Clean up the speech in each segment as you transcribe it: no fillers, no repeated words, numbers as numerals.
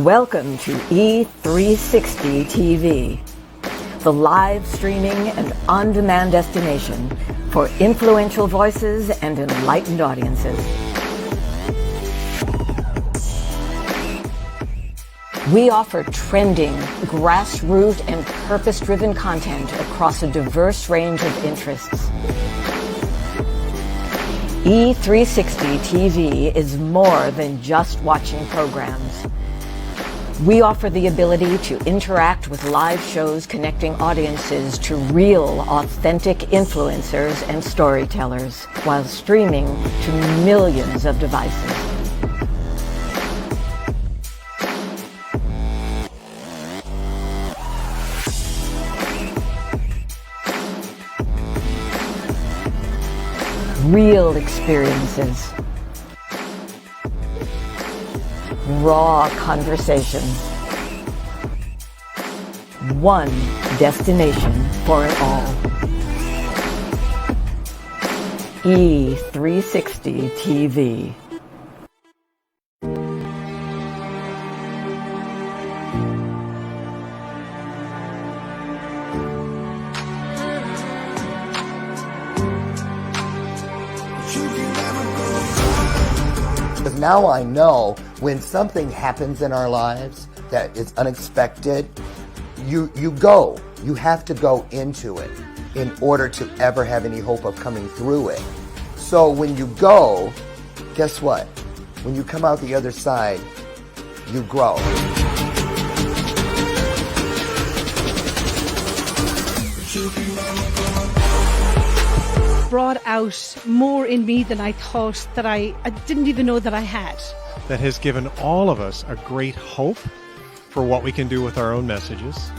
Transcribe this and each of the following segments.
Welcome to E360 TV, the live streaming and on-demand destination for influential voices and enlightened audiences. We offer trending, grassroots, and purpose-driven content across a diverse range of interests. E360 TV is more than just watching programs. We offer the ability to interact with live shows connecting audiences to real, authentic influencers and storytellers while streaming to millions of devices. Real experiences. Raw conversation. One destination for it all. E360 TV. Because now I know when something happens in our lives that is unexpected, you go. You have to go into it in order to ever have any hope of coming through it. So when you go, guess what? When you come out the other side, you grow. Brought out more in me than I thought that I didn't even know that I had. That has given all of us a great hope for what we can do with our own messages,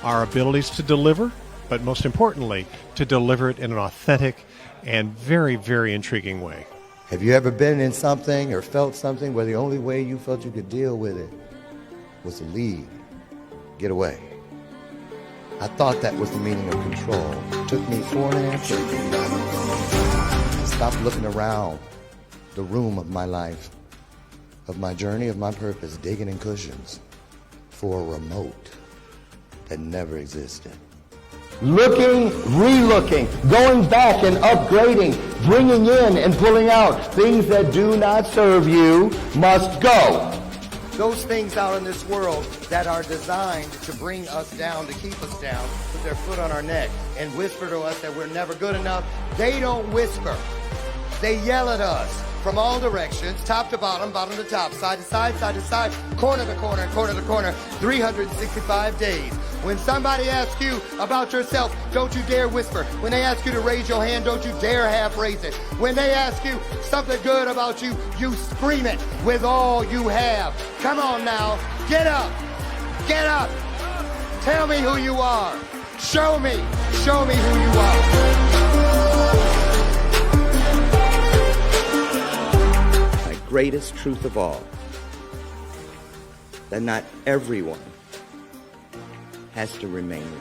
our abilities to deliver, but most importantly, to deliver it in an authentic and very, very intriguing way. Have you ever been in something or felt something where the only way you felt you could deal with it was to leave, get away? I thought that was the meaning of control. It took me 4.5 years. Stop looking around the room of my life, of my journey, of my purpose, digging in cushions for a remote that never existed. Looking, re-looking, going back and upgrading, bringing in and pulling out things that do not serve you must go. Those things out in this world that are designed to bring us down, to keep us down, put their foot on our neck and whisper to us that we're never good enough, they don't whisper. They yell at us from all directions, top to bottom, bottom to top, side to side, side to side, corner to corner, corner to corner, 365 days. When somebody asks you about yourself, don't you dare whisper. When they ask you to raise your hand, don't you dare half raise it. When they ask you something good about you, you scream it with all you have. Come on now, get up, get up. Tell me who you are. Show me who you are. My greatest truth of all, that not everyone has to remain lost.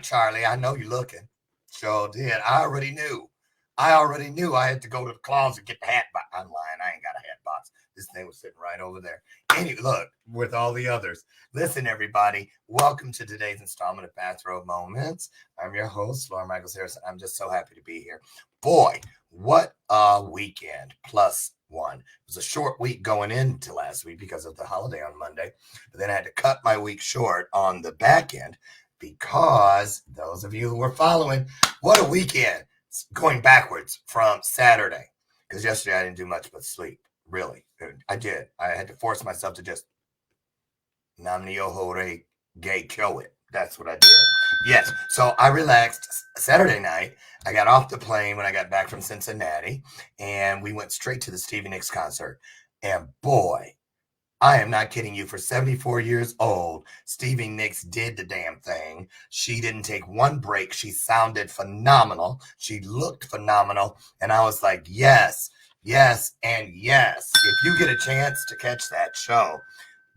Charlie. I know you're looking. Sure did. I already knew I had to go to the closet and get the hat box. I'm lying. I ain't got a hat box. This thing was sitting right over there. Anyway, look, with all the others. Listen, everybody. Welcome to today's installment of Bathrobe Moments. I'm your host, Laura Michaels Harrison. I'm just so happy to be here. Boy, what a weekend. Plus one. It was a short week going into last week because of the holiday on Monday. But then I had to cut my week short on the back end because those of you who were following, what a weekend. Going backwards from Saturday, because yesterday I didn't do much but sleep. Really, I did. I had to force myself to just Nam-myoho Gay kill it. That's what I did. Yes. So I relaxed Saturday night. I got off the plane when I got back from Cincinnati, and we went straight to the Stevie Nicks concert. And boy, I am not kidding you. For 74 years old, Stevie Nicks did the damn thing. She didn't take one break. She sounded phenomenal. She looked phenomenal. And I was like, yes, yes, and yes. If you get a chance to catch that show,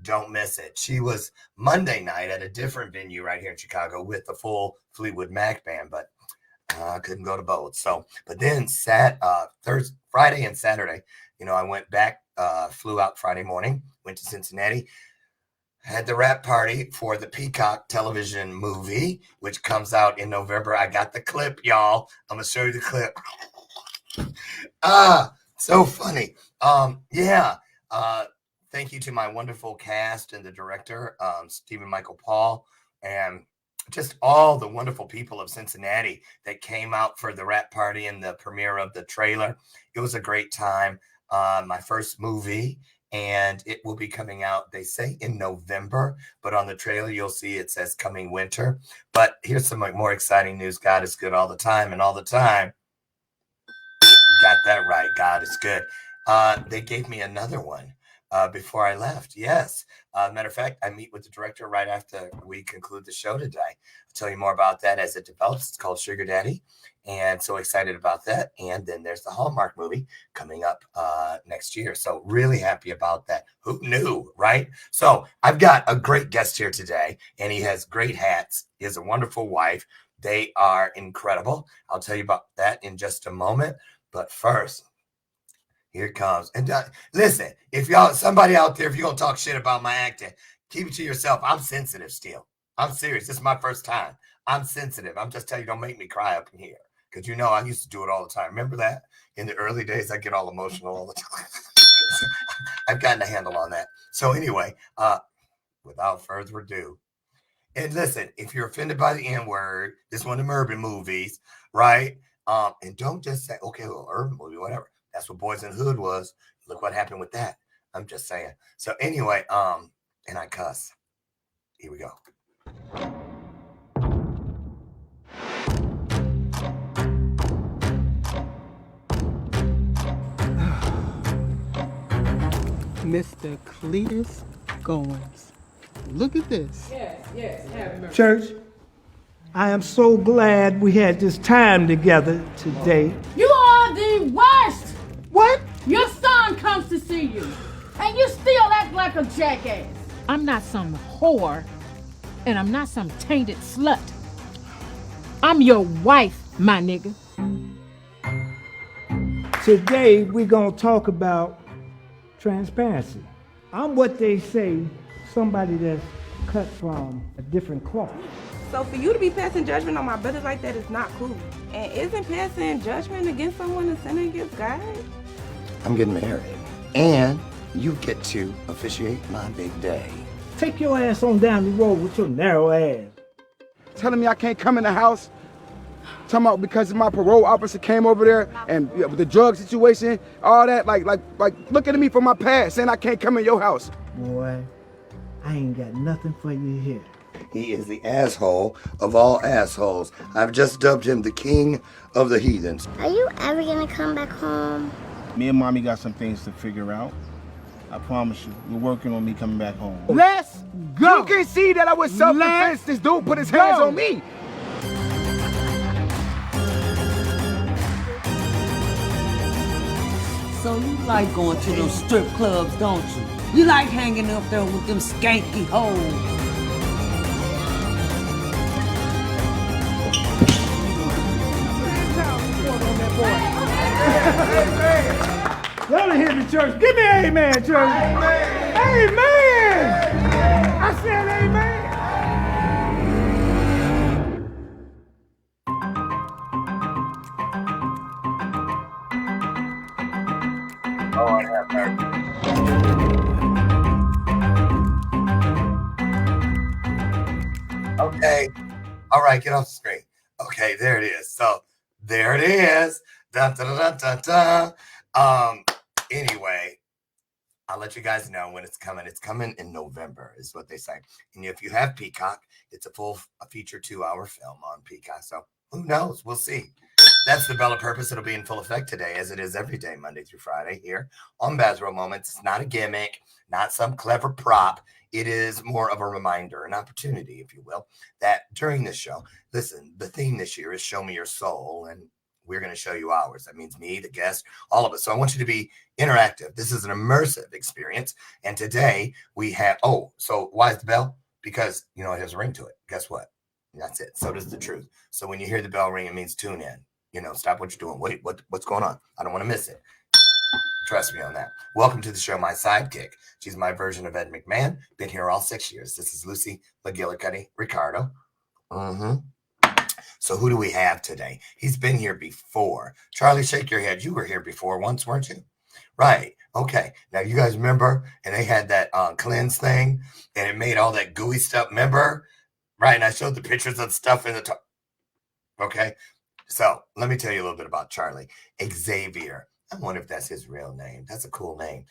don't miss it. She was Monday night at a different venue right here in Chicago with the full Fleetwood Mac band, but I couldn't go to both. So, but then Friday and Saturday, I went back, flew out Friday morning, went to Cincinnati, had the wrap party for the Peacock television movie, which comes out in November. I got the clip, y'all. I'm going to show you the clip. So funny. Thank you to my wonderful cast and the director, Stephen Michael Paul, and just all the wonderful people of Cincinnati that came out for the wrap party and the premiere of the trailer. It was a great time. My first movie, and it will be coming out, they say, in November, but on the trailer you'll see it says coming winter. But here's some more exciting news. God is good all the time, and all the time, got that right. God is good. They gave me another one before I left. Yes. Matter of fact, I meet with the director right after we conclude the show today. I'll tell you more about that as it develops. It's called Sugar Daddy, and so excited about that. And then there's the Hallmark movie coming up next year. So really happy about that. Who knew, right? So I've got a great guest here today, and he has great hats. He has a wonderful wife. They are incredible. I'll tell you about that in just a moment. But first, here it comes. And listen, if somebody out there, if you're going to talk shit about my acting, keep it to yourself. I'm sensitive still. I'm serious. This is my first time. I'm sensitive. I'm just telling you, don't make me cry up in here. Because I used to do it all the time. Remember that? In the early days, I get all emotional all the time. I've gotten a handle on that. So anyway, without further ado, and listen, if you're offended by the N-word, this is one of them urban movies, right? And don't just say, okay, well, urban movie, whatever. That's what Boys in the Hood was. Look what happened with that. I'm just saying. So anyway, and I cuss. Here we go. Mr. Cletus Goins. Look at this. Yes. Church, I am so glad we had this time together today. You are the worst! What? Your son comes to see you, and you still act like a jackass. I'm not some whore, and I'm not some tainted slut. I'm your wife, my nigga. Today we're gonna talk about transparency. I'm what they say, somebody that's cut from a different cloth. So for you to be passing judgment on my brother like that is not cool. And isn't passing judgment against someone a sin against God? I'm getting married, and you get to officiate my big day. Take your ass on down the road with your narrow ass. Telling me I can't come in the house. Talking about because my parole officer came over there and with the drug situation, all that, like looking at me from my past, saying I can't come in your house. Boy, I ain't got nothing for you here. He is the asshole of all assholes. I've just dubbed him the king of the heathens. Are you ever gonna come back home? Me and Mommy got some things to figure out. I promise you, we're working on me coming back home. Let's go! You can see that I was self-defense. This dude put his hands on me. So you like going to those strip clubs, don't you? You like hanging up there with them skanky hoes. Y'all done hit the church. Give me an amen, church. Amen. Amen. I said amen. Lord have mercy. Okay. All right, get off the screen. Okay, there it is. So there it is. Dun, dun, dun, dun, dun, dun. Anyway, I'll let you guys know when it's coming. It's coming in November, is what they say. And if you have Peacock, it's a feature 2-hour film on Peacock. So who knows? We'll see. That's the Bella purpose. It'll be in full effect today, as it is every day, Monday through Friday, here on Bazro Moments. It's not a gimmick, not some clever prop. It is more of a reminder, an opportunity, if you will, that during this show, listen, the theme this year is Show Me Your Soul, and we're going to show you ours. That means me, the guest, all of us. So I want you to be interactive. This is an immersive experience. And today we have, so why is the bell? Because, it has a ring to it. Guess what? That's it. So does the truth. So when you hear the bell ring, it means tune in. Stop what you're doing. Wait, what's going on? I don't want to miss it. Trust me on that. Welcome to the show, my sidekick. She's my version of Ed McMahon. Been here all 6 years. This is Lucy McGillicuddy Ricardo. So who do we have today? He's been here before. Charlie, shake your head. You were here before once, weren't you? Right. Okay. Now, you guys remember? And they had that cleanse thing, and it made all that gooey stuff. Remember? Right. And I showed the pictures of stuff in the top. Okay. So let me tell you a little bit about Charlie. Xavier. I wonder if that's his real name. That's a cool name.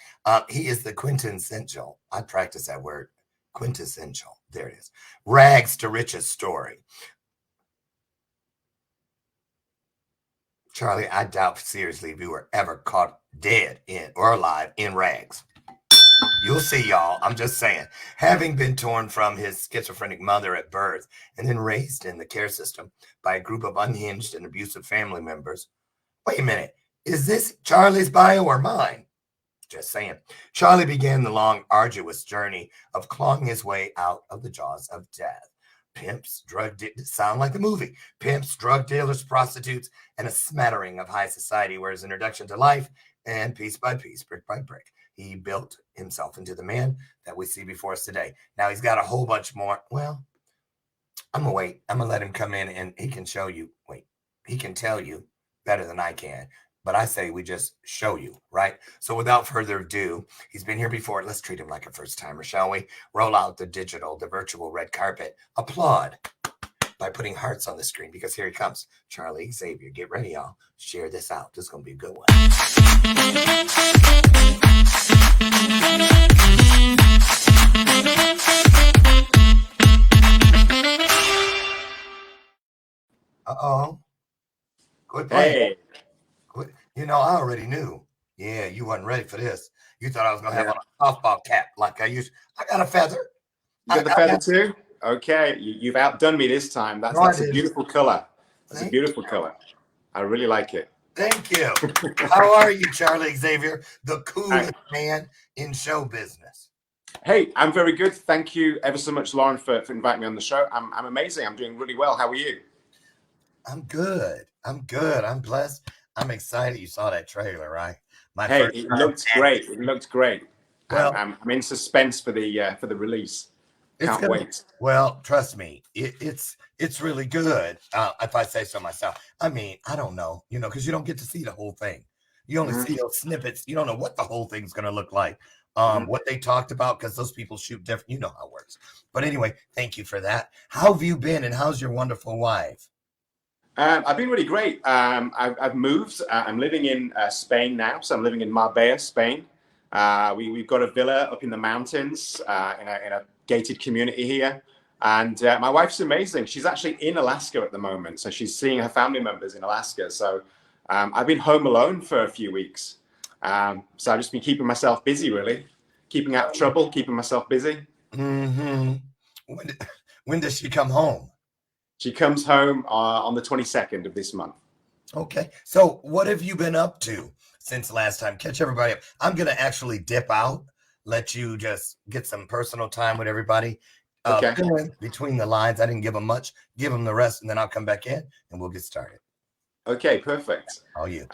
He is the quintessential. I practice that word. Quintessential. There it is. Rags to riches story. Charlie, I doubt seriously if you were ever caught dead or alive in rags. You'll see, y'all. I'm just saying. Having been torn from his schizophrenic mother at birth and then raised in the care system by a group of unhinged and abusive family members. Wait a minute. Is this Charlie's bio or mine? Just saying. Charlie began the long, arduous journey of clawing his way out of the jaws of death. Pimps, sound like the movie. Pimps, drug dealers, prostitutes, and a smattering of high society were his introduction to life, and piece by piece, brick by brick, he built himself into the man that we see before us today. Now, he's got a whole bunch more. Well, I'm going to wait. I'm going to let him come in, and he can show you. Wait, he can tell you better than I can. But I say we just show you, right? So without further ado, he's been here before. Let's treat him like a first-timer, shall we? Roll out the virtual red carpet. Applaud by putting hearts on the screen, because here he comes. Charlie Xavier, get ready, y'all. Share this out. This is going to be a good one. Uh-oh. Good play. Hey. I already knew. Yeah, you wasn't ready for this. You thought I was going to have on a softball cap like I used. I got a feather. You got the feather too? Okay, you've outdone me this time. That's a beautiful color. That's a beautiful color. I really like it. Thank you. How are you, Charlie Xavier, the coolest man in show business? Hey, I'm very good. Thank you ever so much, Lauren, for inviting me on the show. I'm amazing. I'm doing really well. How are you? I'm good. I'm blessed. I'm excited. You saw that trailer, right? It looked great. It looked great. Well, I'm in suspense for the release. Can't wait. Well, trust me, it's really good. If I say so myself. I mean, I don't know, because you don't get to see the whole thing. You only see those snippets. You don't know what the whole thing's going to look like. What they talked about, because those people shoot different. You know how it works. But anyway, thank you for that. How have you been, and how's your wonderful wife? I've been really great. I've moved. I'm living in Spain now, so I'm living in Marbella, Spain. We've got a villa up in the mountains in a gated community here, and my wife's amazing. She's actually in Alaska at the moment, so she's seeing her family members in Alaska. So I've been home alone for a few weeks. So I've just been keeping myself busy, really, keeping out of trouble, keeping myself busy. Mm-hmm. When does she come home? She comes home on the 22nd of this month. Okay. So what have you been up to since last time? Catch everybody up. I'm going to actually dip out, let you just get some personal time with everybody. Okay. Between the lines, I didn't give them much. Give them the rest, and then I'll come back in, and we'll get started. Okay, perfect. Oh, you.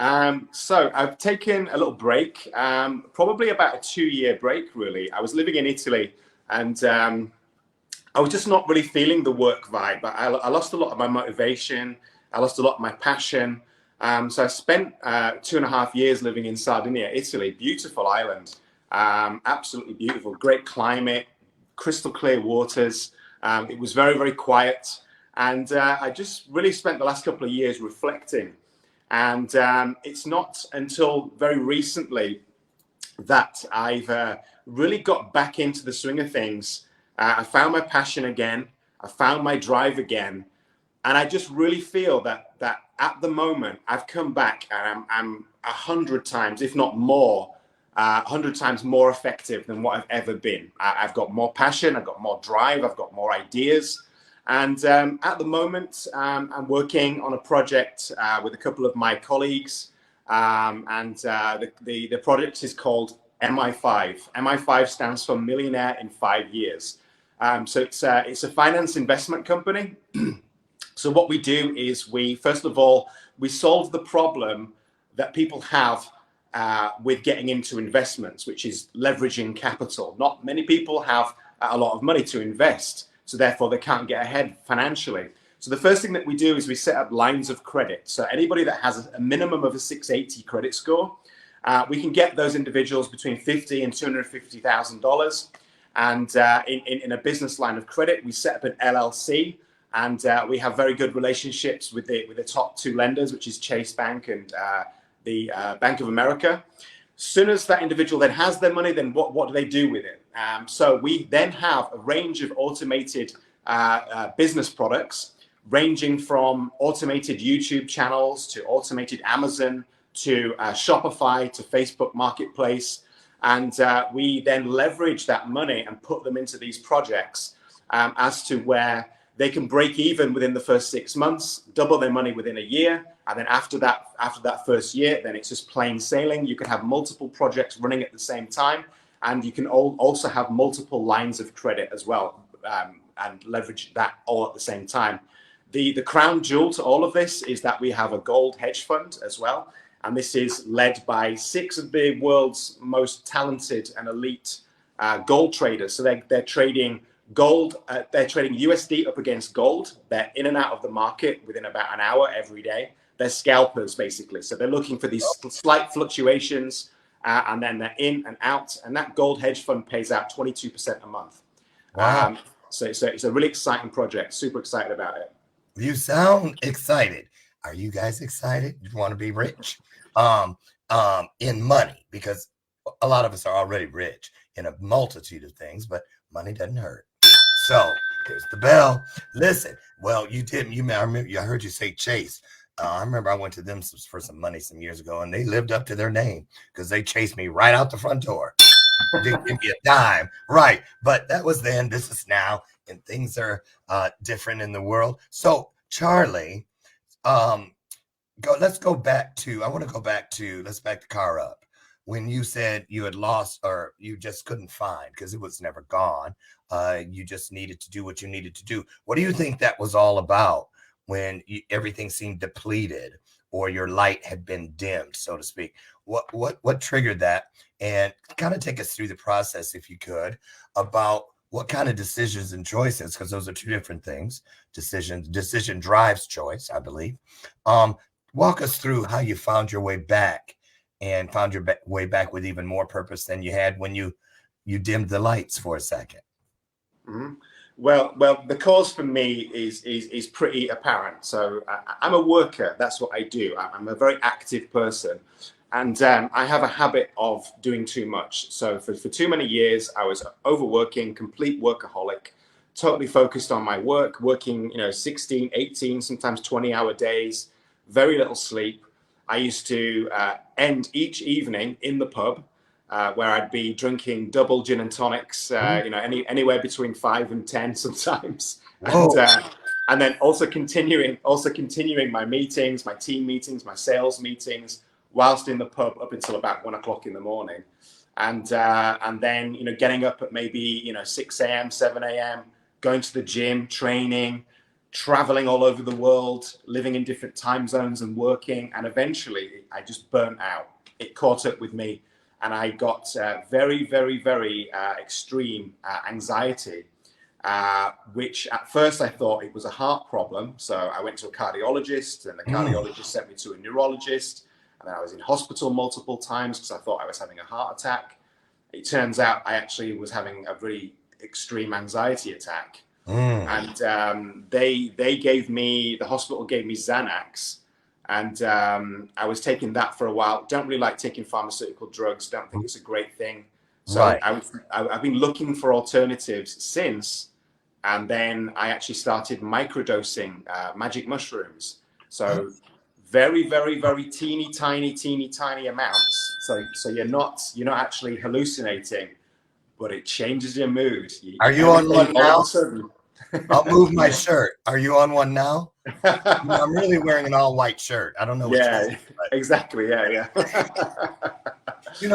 So I've taken a little break, probably about a 2-year break, really. I was living in Italy, and I was just not really feeling the work vibe. I lost a lot of my motivation. I lost a lot of my passion. So I spent 2.5 years living in Sardinia, Italy. Beautiful island, absolutely beautiful, great climate, crystal clear waters. It was very, very quiet. And I just really spent the last couple of years reflecting. And it's not until very recently that I've really got back into the swing of things. I found my passion again. I found my drive again. And I just really feel that at the moment I've come back and I'm 100 times, if not more, 100 times more effective than what I've ever been. I've got more passion. I've got more drive. I've got more ideas. And at the moment, I'm working on a project with a couple of my colleagues, and the project is called MI5. MI5 stands for Millionaire in 5 Years. So it's a finance investment company. So what we do is first of all, we solve the problem that people have with getting into investments, which is leveraging capital. Not many people have a lot of money to invest, so therefore they can't get ahead financially. So the first thing that we do is we set up lines of credit. So anybody that has a minimum of a 680 credit score, we can get those individuals between $50,000 and $250,000. And in a business line of credit, we set up an LLC, and we have very good relationships with the top 2 lenders, which is Chase Bank and the Bank of America. As soon as that individual then has their money, then what do they do with it? So we then have a range of automated business products, ranging from automated YouTube channels to automated Amazon to Shopify to Facebook Marketplace. And we then leverage that money and put them into these projects as to where they can break even within the first 6 months, double their money within a year. And then after that first year, then it's just plain sailing. You can have multiple projects running at the same time. And you can also have multiple lines of credit as well, and leverage that all at the same time. The crown jewel to all of this is that we have a gold hedge fund as well. And this is led by 6 of the world's most talented and elite gold traders. So they're trading gold, they're trading USD up against gold. They're in and out of the market within about an hour every day. They're scalpers, basically. So they're looking for these slight fluctuations, and then they're in and out. And that gold hedge fund pays out 22% a month. Wow. So it's a really exciting project. Super excited about it. You sound excited. Are you guys excited? You want to be rich? In money, because a lot of us are already rich in a multitude of things, but money doesn't hurt. So here's the bell. Listen, well, I heard you say Chase. I remember I went to them for some money some years ago, and they lived up to their name because they chased me right out the front door. They didn't give me a dime, right? But that was then. This is now, and things are different in the world. So Charlie, let's back the car up. When you said you had lost, or you just couldn't find because it was never gone, you just needed to do what you needed to do. What do you think that was all about when everything seemed depleted or your light had been dimmed, so to speak? What triggered that? And kind of take us through the process, if you could, about what kind of decisions and choices, because those are 2 different things. Decision drives choice, I believe. Walk us through how you found your way back, and found your way back with even more purpose than you had when you dimmed the lights for a second. Mm-hmm. Well, the cause for me is pretty apparent. So I'm a worker. That's what I do. I'm a very active person, and I have a habit of doing too much. So for too many years, I was overworking, complete workaholic, totally focused on my work, working 16, 18, sometimes 20-hour days, very little sleep. I used to end each evening in the pub, where I'd be drinking double gin and tonics, anywhere between 5 and 10 sometimes, and then also continuing my meetings, my team meetings, my sales meetings, whilst in the pub up until about 1 o'clock in the morning, and then getting up at maybe 6 a.m., 7 a.m., going to the gym, training traveling all over the world, living in different time zones and working. And eventually I just burnt out. It caught up with me. And I got very, very, very extreme anxiety, which at first I thought it was a heart problem. So I went to a cardiologist, and the cardiologist sent me to a neurologist. And then I was in hospital multiple times because I thought I was having a heart attack. It turns out I actually was having a really extreme anxiety attack. And they gave me, the hospital gave me Xanax. And I was taking that for a while. Don't really like taking pharmaceutical drugs. Don't think it's a great thing. So I've been looking for alternatives since. And then I actually started microdosing magic mushrooms. So very, very, very teeny tiny amounts. So you're not actually hallucinating, but it changes your mood. Are you on one now? I'll move my shirt. Are you on one now? I'm really wearing an all-white shirt. I don't know what you're saying, exactly. Yeah.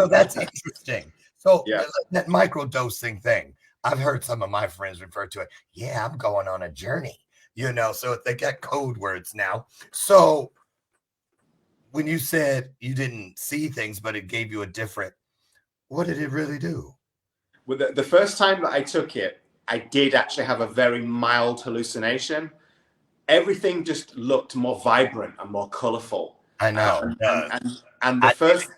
That's interesting. So that microdosing thing, I've heard some of my friends refer to it. Yeah, I'm going on a journey, so they got code words now. So when you said you didn't see things, but it gave you a different, what did it really do? Well, the first time that I took it, I did actually have a very mild hallucination. Everything just looked more vibrant and more colorful. I know. And the first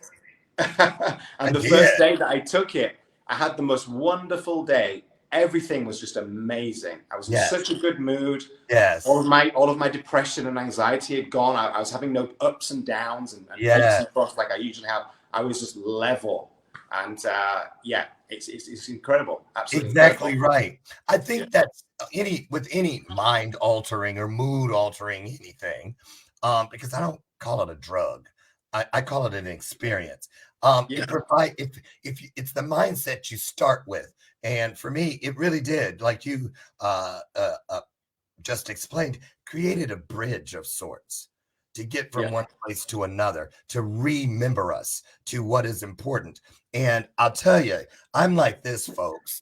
first day that I took it, I had the most wonderful day. Everything was just amazing. I was in such a good mood. Yes. All of my depression and anxiety had gone. I was having no ups and downs and peaks and troughs like I usually have. I was just level. And it's incredible. Absolutely exactly incredible. Right. I think that's with any mind altering or mood altering anything, because I don't call it a drug. I call it an experience. If it's the mindset you start with, and for me, it really did, like you just explained, created a bridge of sorts to get from one place to another, to remember us to what is important. And I'll tell you, I'm like this, folks.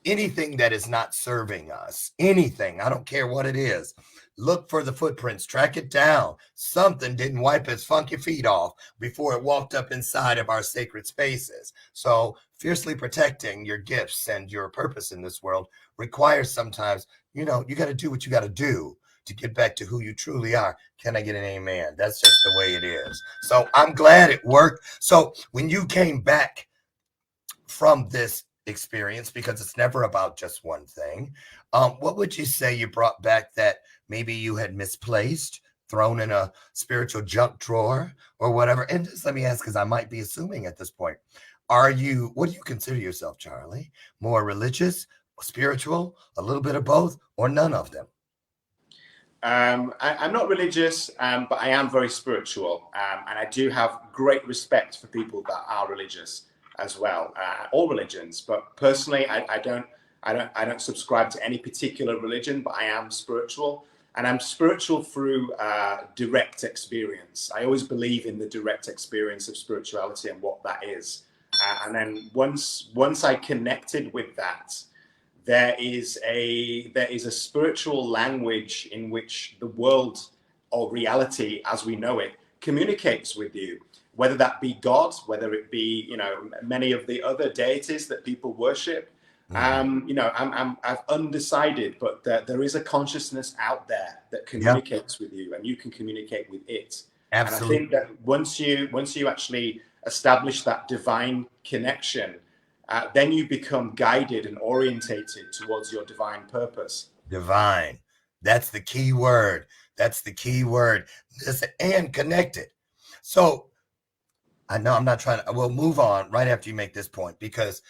Anything that is not serving us, anything, I don't care what it is, look for the footprints, track it down. Something didn't wipe its funky feet off before it walked up inside of our sacred spaces. So fiercely protecting your gifts and your purpose in this world requires sometimes, you got to do what you got to do to get back to who you truly are. Can I get an amen? That's just the way it is. So I'm glad it worked. So when you came back from this experience, because it's never about just one thing, what would you say you brought back that maybe you had misplaced, thrown in a spiritual junk drawer or whatever? And just let me ask, because I might be assuming at this point, what do you consider yourself, Charlie? More religious, spiritual, a little bit of both, or none of them? I'm not religious, but I am very spiritual, and I do have great respect for people that are religious as well, all religions. But personally, I don't subscribe to any particular religion, but I am spiritual, and I'm spiritual through direct experience. I always believe in the direct experience of spirituality and what that is, and then once I connected with that, there is a spiritual language in which the world or reality as we know it communicates with you, whether that be God, whether it be, many of the other deities that people worship. I'm undecided, but there is a consciousness out there that communicates with you, and you can communicate with it. Absolutely. And I think that once you actually establish that divine connection, then you become guided and orientated towards your divine purpose. Divine. That's the key word. Listen, and connected. So I know I'm not trying to, we'll move on right after you make this point, because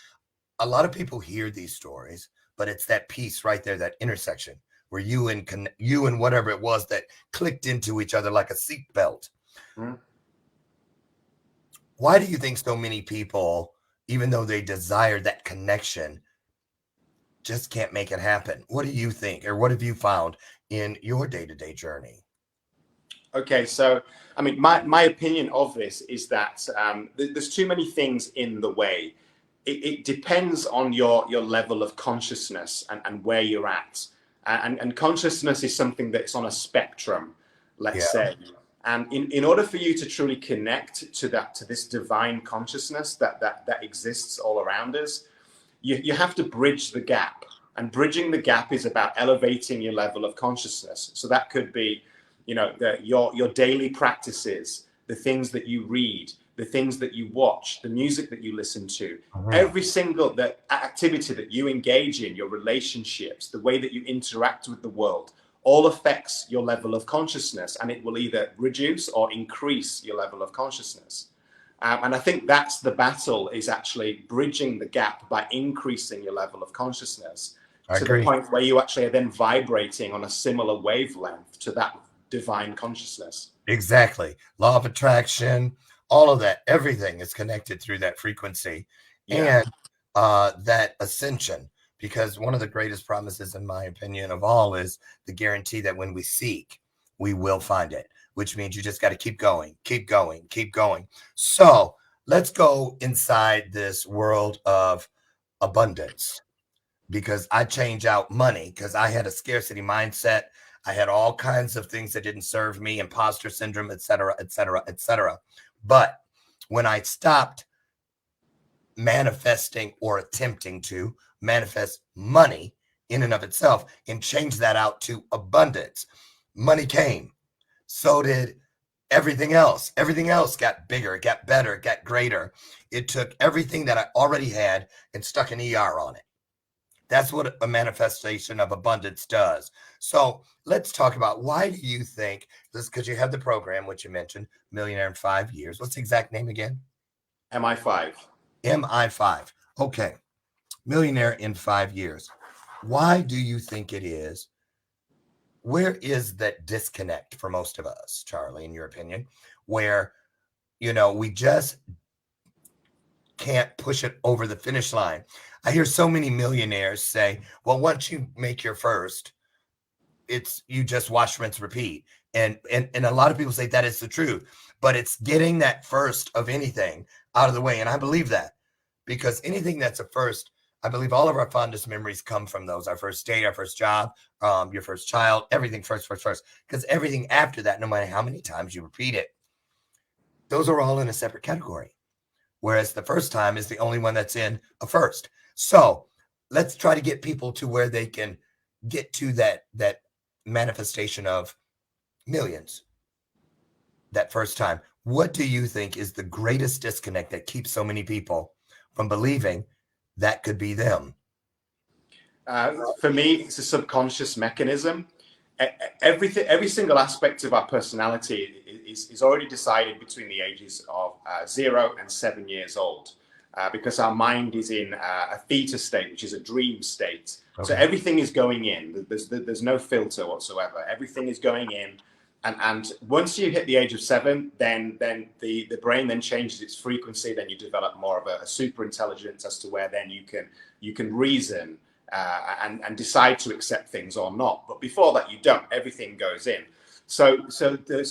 a lot of people hear these stories, but it's that piece right there, that intersection where you and whatever it was that clicked into each other like a seatbelt. Mm-hmm. Why do you think so many people, even though they desire that connection, just can't make it happen? What do you think, or what have you found in your day-to-day journey? Okay, so I mean, my opinion of this is that there's too many things in the way. It depends on your level of consciousness and where you're at. And consciousness is something that's on a spectrum, let's Yeah. say. And in order for you to truly connect to this divine consciousness that exists all around us, you have to bridge the gap. And bridging the gap is about elevating your level of consciousness. So that could be, your daily practices, the things that you read, the things that you watch, the music that you listen to, every single activity that you engage in, your relationships, the way that you interact with the world, all affects your level of consciousness, and it will either reduce or increase your level of consciousness. And I think that's the battle, is actually bridging the gap by increasing your level of consciousness to the point where you actually are then vibrating on a similar wavelength to that divine consciousness. Exactly. Law of attraction, all of that, everything is connected through that frequency and that ascension. Because one of the greatest promises, in my opinion, of all is the guarantee that when we seek, we will find it, which means you just got to keep going, keep going, keep going. So let's go inside this world of abundance, because I change out money because I had a scarcity mindset. I had all kinds of things that didn't serve me, imposter syndrome, et cetera, et cetera, et cetera. But when I stopped manifesting or attempting to manifest money in and of itself and change that out to abundance, money came. So did everything else. Everything else got bigger, got better, got greater. It took everything that I already had and stuck an ER on it. That's what a manifestation of abundance does. So let's talk about, why do you think this, because you have the program, which you mentioned, Millionaire in 5 Years. What's the exact name again? MI5. MI5. Okay. Millionaire in 5 Years. Why do you think it is? Where is that disconnect for most of us, Charlie, in your opinion, where, we just can't push it over the finish line? I hear so many millionaires say, well, once you make your first, you just wash, rinse, repeat. And a lot of people say that is the truth, but it's getting that first of anything out of the way. And I believe that, because anything that's a first, I believe all of our fondest memories come from those. Our first date, our first job, your first child, everything first. Because everything after that, no matter how many times you repeat it, those are all in a separate category. Whereas the first time is the only one that's in a first. So let's try to get people to where they can get to that manifestation of millions that first time. What do you think is the greatest disconnect that keeps so many people from believing that could be them? For me, it's a subconscious mechanism. Every single aspect of our personality is already decided between the ages of 0 and 7 years old, because our mind is in a theta state, which is a dream state. Okay. So everything is going in. There's no filter whatsoever. Everything is going in. And once you hit the age of 7, then the brain then changes its frequency. Then you develop more of a super intelligence as to where then you can reason and decide to accept things or not. But before that, you don't. Everything goes in. So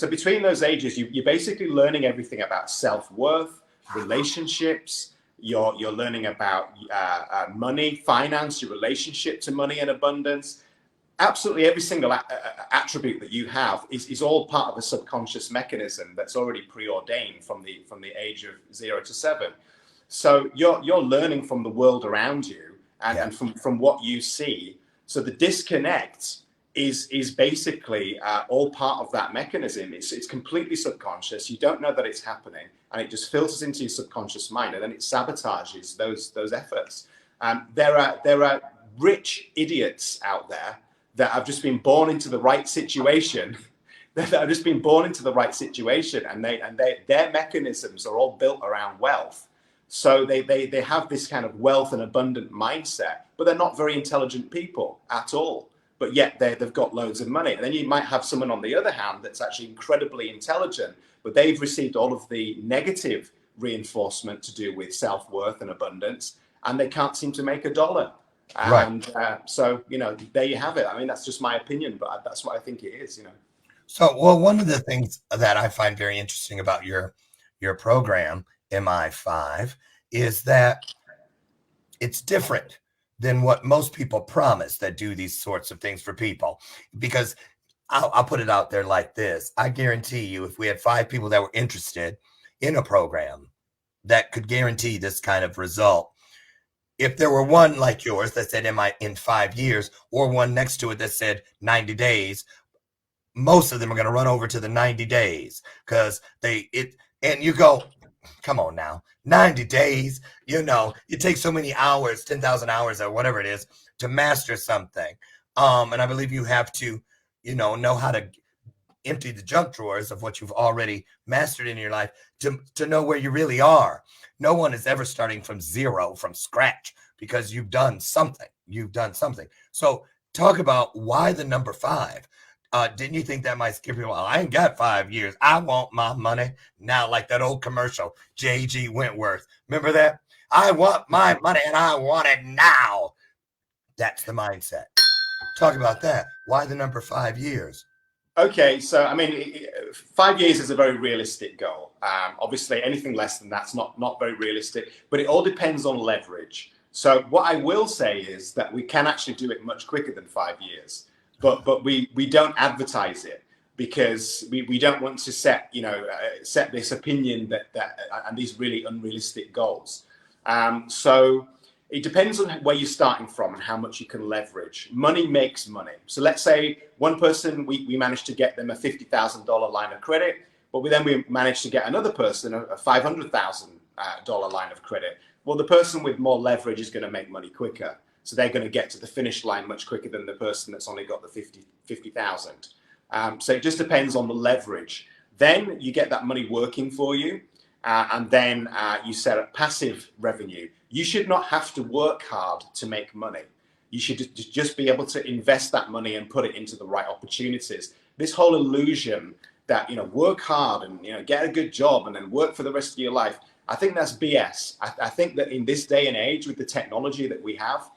between those ages, you're basically learning everything about self-worth, relationships. You're learning about money, finance, your relationship to money and abundance. Absolutely every single attribute that you have is all part of a subconscious mechanism that's already preordained from the age of 0 to 7. So you're learning from the world around you and from what you see. So the disconnect is basically all part of that mechanism. It's completely subconscious. You don't know that it's happening, and it just filters into your subconscious mind, and then it sabotages those efforts. There are rich idiots out there that have just been born into the right situation, and their mechanisms are all built around wealth. So they have this kind of wealth and abundant mindset, but they're not very intelligent people at all. But yet they've got loads of money. And then you might have someone on the other hand that's actually incredibly intelligent, but they've received all of the negative reinforcement to do with self-worth and abundance, and they can't seem to make a dollar. And so, there you have it. I mean, that's just my opinion, but that's what I think it is, So, well, one of the things that I find very interesting about your program, MI5, is that it's different than what most people promise that do these sorts of things for people. Because I'll put it out there like this. I guarantee you, if we had 5 people that were interested in a program that could guarantee this kind of result, if there were one like yours that said in 5 years, or one next to it that said 90 days, most of them are going to run over to the 90 days because and you go, come on now, 90 days, you take so many hours, 10,000 hours or whatever it is to master something. And I believe you have to, know how to empty the junk drawers of what you've already mastered in your life to know where you really are. No one is ever starting from zero, from scratch, because you've done something. So talk about why the number 5. Didn't you think that might scare people? Well, I ain't got 5 years. I want my money now, like that old commercial, J.G. Wentworth. Remember that? I want my money and I want it now. That's the mindset. Talk about that. Why the number 5 years? Okay, so 5 years is a very realistic goal. Obviously, anything less than that's not very realistic, but it all depends on leverage. So what I will say is that we can actually do it much quicker than 5 years, but we don't advertise it because we don't want to set this opinion that and these really unrealistic goals. So it depends on where you're starting from and how much you can leverage. Money makes money. So let's say one person, we managed to get them a $50,000 line of credit, but we managed to get another person a $500,000 line of credit. Well, the person with more leverage is going to make money quicker. So they're going to get to the finish line much quicker than the person that's only got the 50,000. So it just depends on the leverage. Then you get that money working for you, and then you set up passive revenue. You should not have to work hard to make money. You should just be able to invest that money and put it into the right opportunities. This whole illusion that, work hard and, get a good job and then work for the rest of your life, I think that's BS. I think that in this day and age with the technology that we have,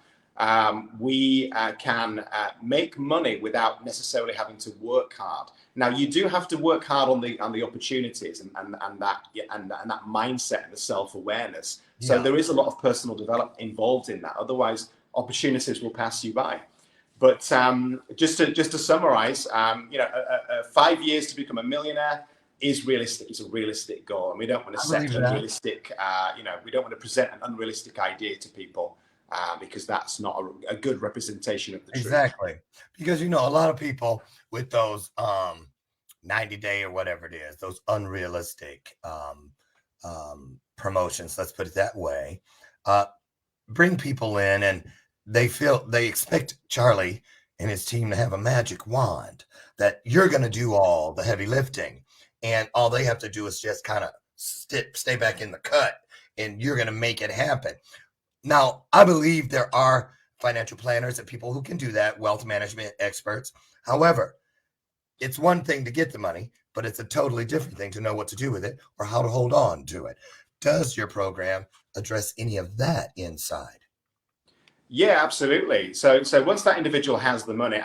we can make money without necessarily having to work hard. Now, you do have to work hard on the opportunities and that mindset and the self-awareness. So there is a lot of personal development involved in that. Otherwise, opportunities will pass you by. But just to summarize, 5 years to become a millionaire is realistic. It's a realistic goal, and we don't want to set unrealistic. We don't want to present an unrealistic idea to people because that's not a good representation of the truth. Exactly, because a lot of people with those 90-day or whatever it is, those unrealistic promotions, let's put it that way, bring people in and they expect Charlie and his team to have a magic wand that you're going to do all the heavy lifting, and all they have to do is just kind of stay back in the cut, and you're going to make it happen. Now, I believe there are financial planners and people who can do that, wealth management experts. However, it's one thing to get the money, but it's a totally different thing to know what to do with it or how to hold on to it. Does your program address any of that inside? Yeah, absolutely. So once that individual has the money,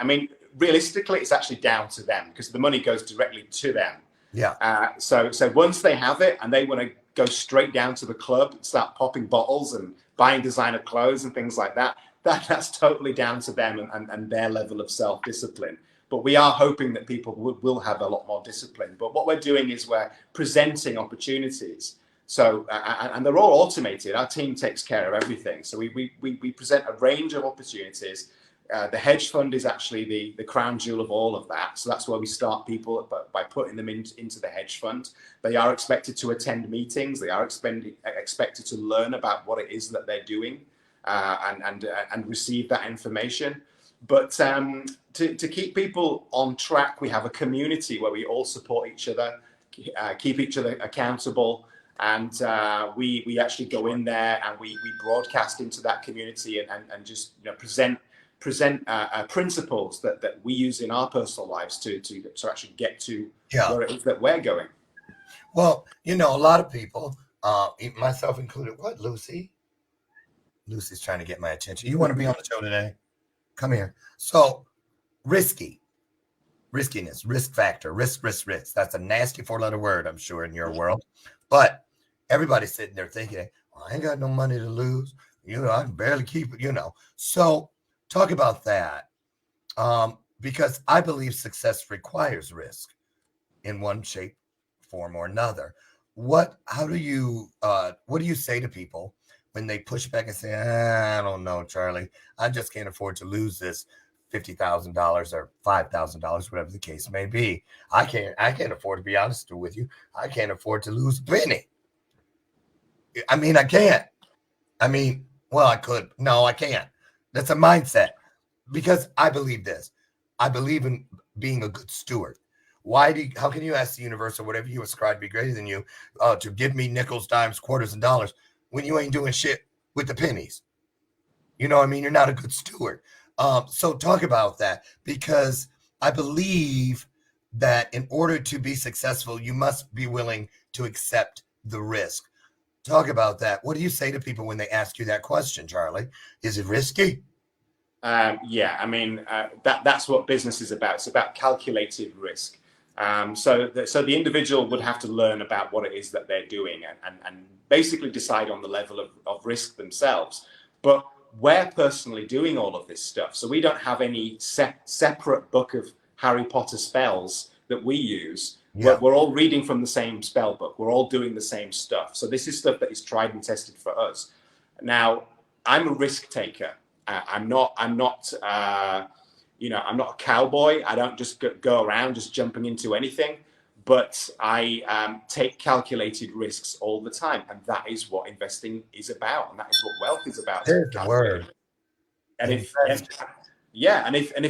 realistically, it's actually down to them because the money goes directly to them. Yeah. So once they have it and they want to go straight down to the club and start popping bottles and buying designer clothes and things like that, that's totally down to them and their level of self-discipline. But we are hoping that people will have a lot more discipline. But what we're doing is we're presenting opportunities. So, and they're all automated. Our team takes care of everything. So we present a range of opportunities. The hedge fund is actually the crown jewel of all of that. So that's where we start people by putting them into the hedge fund. They are expected to attend meetings. They are expected to learn about what it is that they're doing and receive that information. But to keep people on track, we have a community where we all support each other, keep each other accountable. And we actually go in there and we broadcast into that community and just present principles that we use in our personal lives to actually get to where it is that we're going. Well, a lot of people, myself included. What, Lucy? Lucy's trying to get my attention. You want to be on the show today? Come here. So, riskiness, risk factor, risk. That's a nasty 4-letter word, I'm sure, in your world. But everybody's sitting there thinking, well, I ain't got no money to lose. I can barely keep it, So talk about that. Because I believe success requires risk in one shape, form, or another. What do you say to people when they push back and say, I don't know, Charlie, I just can't afford to lose this $50,000 or $5,000, whatever the case may be. I can't afford, to be honest with you, I can't afford to lose a penny. I mean, I can't. Well, I could. No, I can't. That's a mindset, because I believe this. I believe in being a good steward. How can you ask the universe or whatever you ascribe to be greater than you to give me nickels, dimes, quarters, and dollars when you ain't doing shit with the pennies? You know what I mean? You're not a good steward. So talk about that, because I believe that in order to be successful, you must be willing to accept the risk. Talk about that. What do you say to people when they ask you that question, Charlie? Is it risky? Yeah, that's what business is about. It's about calculated risk. So the individual would have to learn about what it is that they're doing and basically decide on the level of risk themselves. But we're personally doing all of this stuff. So we don't have any separate book of Harry Potter spells that we use. Yeah. We're all reading from the same spell book. We're all doing the same stuff. So this is stuff that is tried and tested for us. Now, I'm a risk taker. I'm not a cowboy. I don't just go around just jumping into anything, but I take calculated risks all the time. And that is what investing is about. And that is what wealth is about. There's the word. And if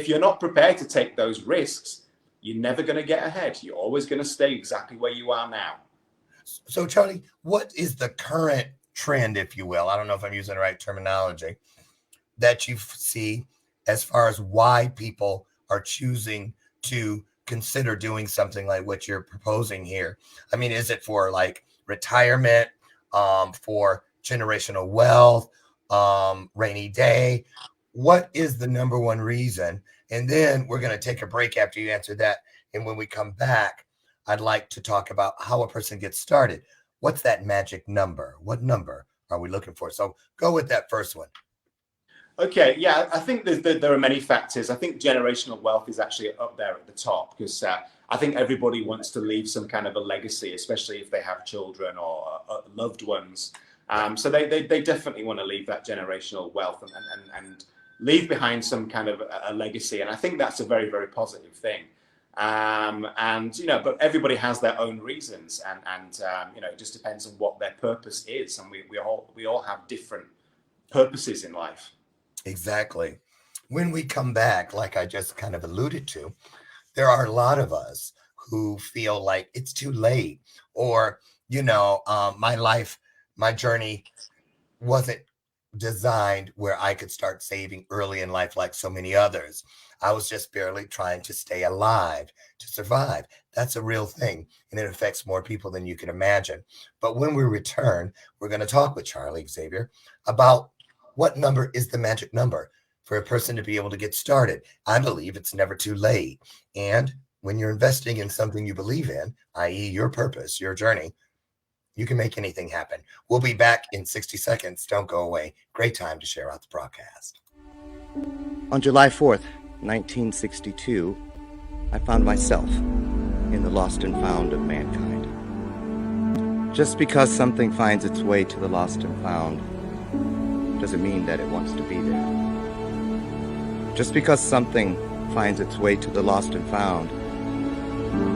you're not prepared to take those risks, you're never going to get ahead. You're always going to stay exactly where you are now. So Charlie, what is the current trend, if you will? I don't know if I'm using the right terminology, that you see as far as why people are choosing to consider doing something like what you're proposing here? I mean, is it for like retirement, for generational wealth, rainy day? What is the number one reason? And then we're going to take a break after you answer that. And when we come back, I'd like to talk about how a person gets started. What's that magic number? What number are we looking for? So go with that first one. Okay, yeah, I think there are many factors. I think generational wealth is actually up there at the top, because I think everybody wants to leave some kind of a legacy, especially if they have children or loved ones. So they definitely want to leave that generational wealth and leave behind some kind of a legacy. And I think that's a very, very positive thing. But everybody has their own reasons, and it just depends on what their purpose is. And we all have different purposes in life. Exactly. When we come back, like I just kind of alluded to, there are a lot of us who feel like it's too late, or, my life, my journey wasn't designed where I could start saving early in life like so many others. I was just barely trying to stay alive, to survive. That's a real thing, and it affects more people than you can imagine. But when we return, we're going to talk with Charlie Xavier about what number is the magic number for a person to be able to get started. I believe it's never too late. And when you're investing in something you believe in, i.e. your purpose, your journey, you can make anything happen. We'll be back in 60 seconds. Don't go away. Great time to share out the broadcast. On July 4th, 1962, I found myself in the lost and found of mankind. Just because something finds its way to the lost and found doesn't mean that it wants to be there. Just because something finds its way to the lost and found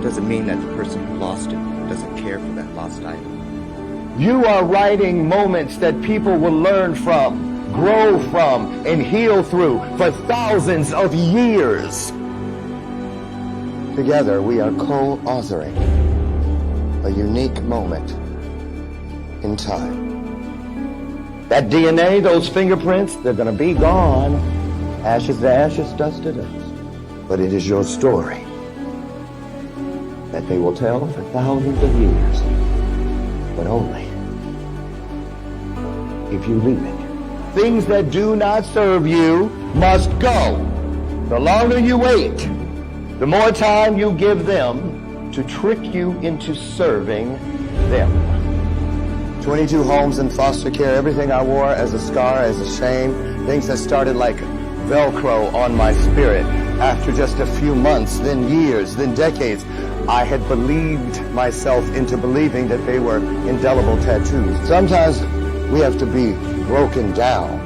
doesn't mean that the person who lost it doesn't care for that lost item. You are writing moments that people will learn from, grow from, and heal through for thousands of years. Together, we are co-authoring a unique moment in time. That DNA, those fingerprints, they're going to be gone. Ashes to ashes, dust to dust. But it is your story that they will tell for thousands of years. But only if you leave it. Things that do not serve you must go. The longer you wait, the more time you give them to trick you into serving them. 22 homes in foster care, everything I wore as a scar, as a shame, things that started like Velcro on my spirit. After just a few months, then years, then decades, I had believed myself into believing that they were indelible tattoos. Sometimes we have to be broken down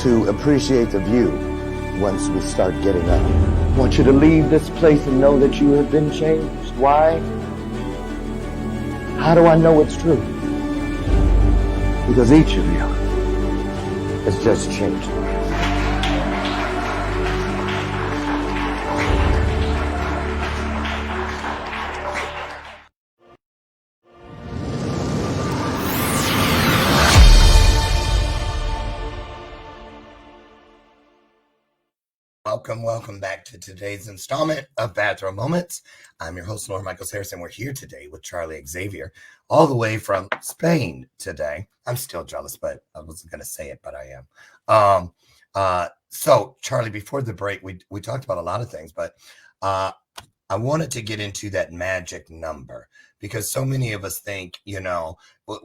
to appreciate the view once we start getting up. I want you to leave this place and know that you have been changed. Why? How do I know it's true? Because each of you has just changed. Welcome back to today's installment of Bathroom Moments. I'm your host, Lord Michael Harrison. We're here today with Charlie Xavier, all the way from Spain today. I'm still jealous, but I wasn't going to say it, but I am. So, Charlie, before the break, we talked about a lot of things, but I wanted to get into that magic number because so many of us think,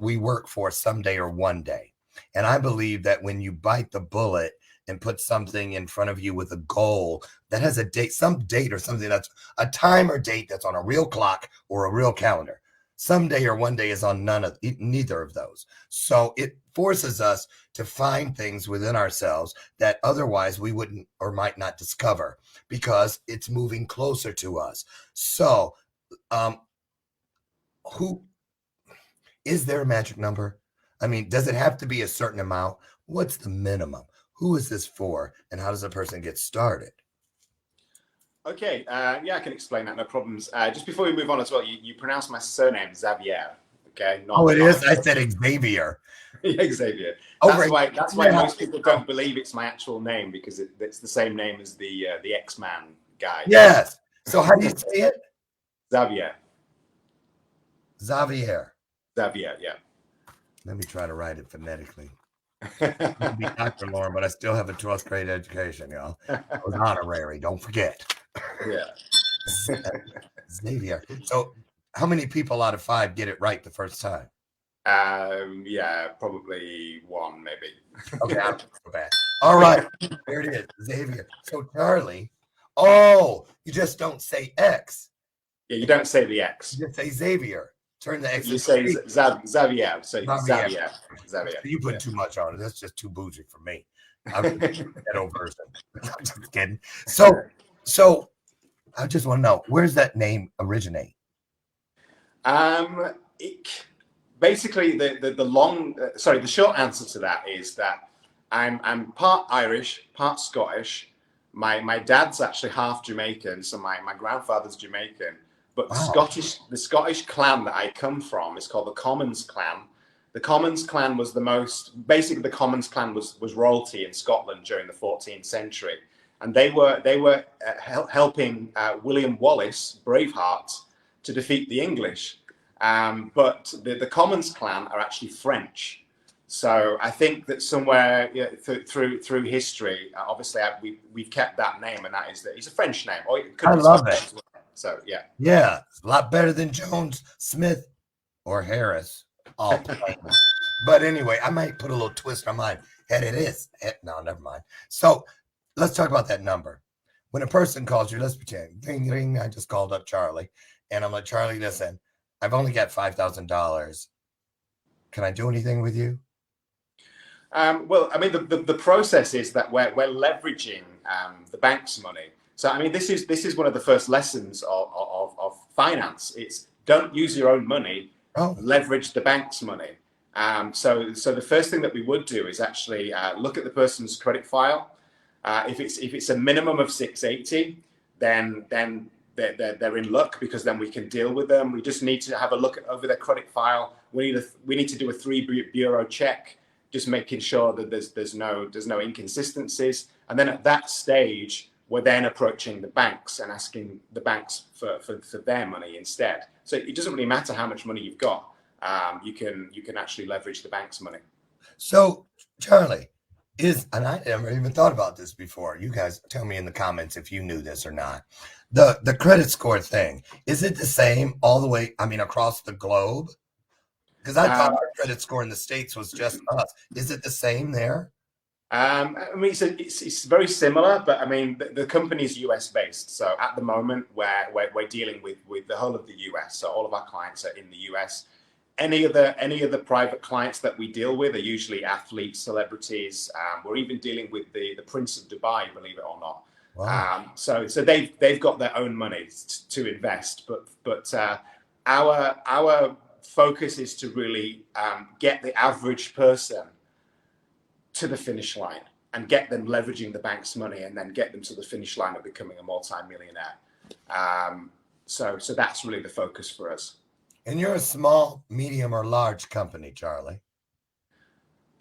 we work for someday or one day. And I believe that when you bite the bullet and put something in front of you with a goal that has a date, some date or something that's a time or date that's on a real clock or a real calendar. Someday or one day is on neither of those. So it forces us to find things within ourselves that otherwise we wouldn't or might not discover because it's moving closer to us. So, who is there a magic number? I mean, does it have to be a certain amount? What's the minimum? Who is this for, and how does a person get started? Okay, yeah, I can explain that, no problems. Just before we move on as well, you pronounce my surname Xavier, okay? It is? I said Xavier. Yeah, Xavier. Oh, that's why most people don't believe it's my actual name, because it's the same name as the X-Man guy. Yes. So how do you say it? Xavier. Xavier. Xavier, yeah. Let me try to write it phonetically. I'll be Dr. Lauren, but I still have a 12th grade education, y'all. I was honorary, don't forget. Yeah. Xavier. So how many people out of 5 get it right the first time? Yeah, probably 1, maybe. Okay, I'm not so bad. All right, there it is, Xavier. So Charlie, you just don't say X. Yeah, you don't say the X. You just say Xavier. Turn the X. You say Xavier. So Xavier. You put too much on it. That's just too bougie for me. I'm a ghetto person. I'm just kidding. So I just want to know, where's that name originate? Basically, the short answer to that is that I'm part Irish, part Scottish. My dad's actually half Jamaican, so my grandfather's Jamaican. But the Scottish clan that I come from is called the Commons clan. The Commons clan was the Commons clan was royalty in Scotland during the 14th century, and they were helping William Wallace, Braveheart, to defeat the English. But the Commons clan are actually French. So I think that somewhere through history, obviously we've kept that name, and that is that it's a French name. Or it could I be love Scottish it. as well. So yeah. Yeah, a lot better than Jones, Smith, or Harris. But anyway, I might put a little twist on mine. And it is. No, never mind. So let's talk about that number. When a person calls you, let's pretend, ding, ding, I just called up Charlie, and I'm like, Charlie, listen, I've only got $5,000. Can I do anything with you? Well, I mean, the process is that we're leveraging the bank's money. So, I mean, this is one of the first lessons of finance. It's don't use your own money, leverage the bank's money. So the first thing that we would do is actually look at the person's credit file. If it's a minimum of 680, then they're in luck, because then we can deal with them. We just need to have a look over their credit file. We need to do a 3 bureau check, just making sure that there's no inconsistencies. And then at that stage, we're then approaching the banks and asking the banks for their money instead. So it doesn't really matter how much money you've got. You can actually leverage the bank's money. So, Charlie, and I never even thought about this before. You guys tell me in the comments if you knew this or not. The credit score thing, is it the same all the way, across the globe? Because I thought our credit score in the States was just us. Is it the same there? I mean, it's very similar, but I mean, the company is US based. So at the moment, we're dealing with the whole of the US. So all of our clients are in the US. Any of the private clients that we deal with are usually athletes, celebrities. We're even dealing with the Prince of Dubai, believe it or not. Wow. So they've got their own money to invest, but our focus is to really get the average person to the finish line and get them leveraging the bank's money, and then get them to the finish line of becoming a multi-millionaire. So that's really the focus for us. And you're a small, medium, or large company, Charlie?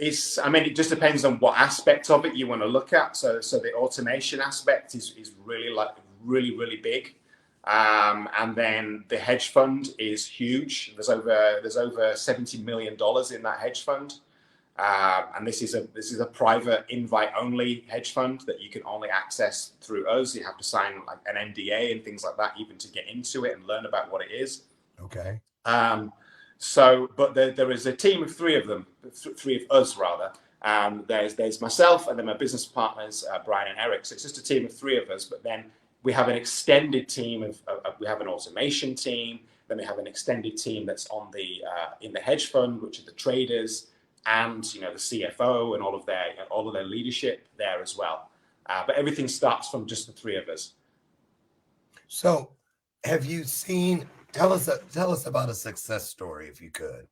I mean, it just depends on what aspect of it you want to look at. So the automation aspect is really big. And then the hedge fund is huge. There's over $70 million in that hedge fund. And this is a private invite only hedge fund that you can only access through us. You have to sign like an NDA and things like that even to get into it and learn about what it is. Okay. But there is a team of three of us rather. There's myself and then my business partners, Brian and Eric. So it's just a team of three of us, but then we have an extended team we have an automation team. Then we have an extended team that's on in the hedge fund, which are the traders, and the CFO and all of their leadership there as well. But everything starts from just the three of us. So, have you seen? Tell us about a success story, if you could.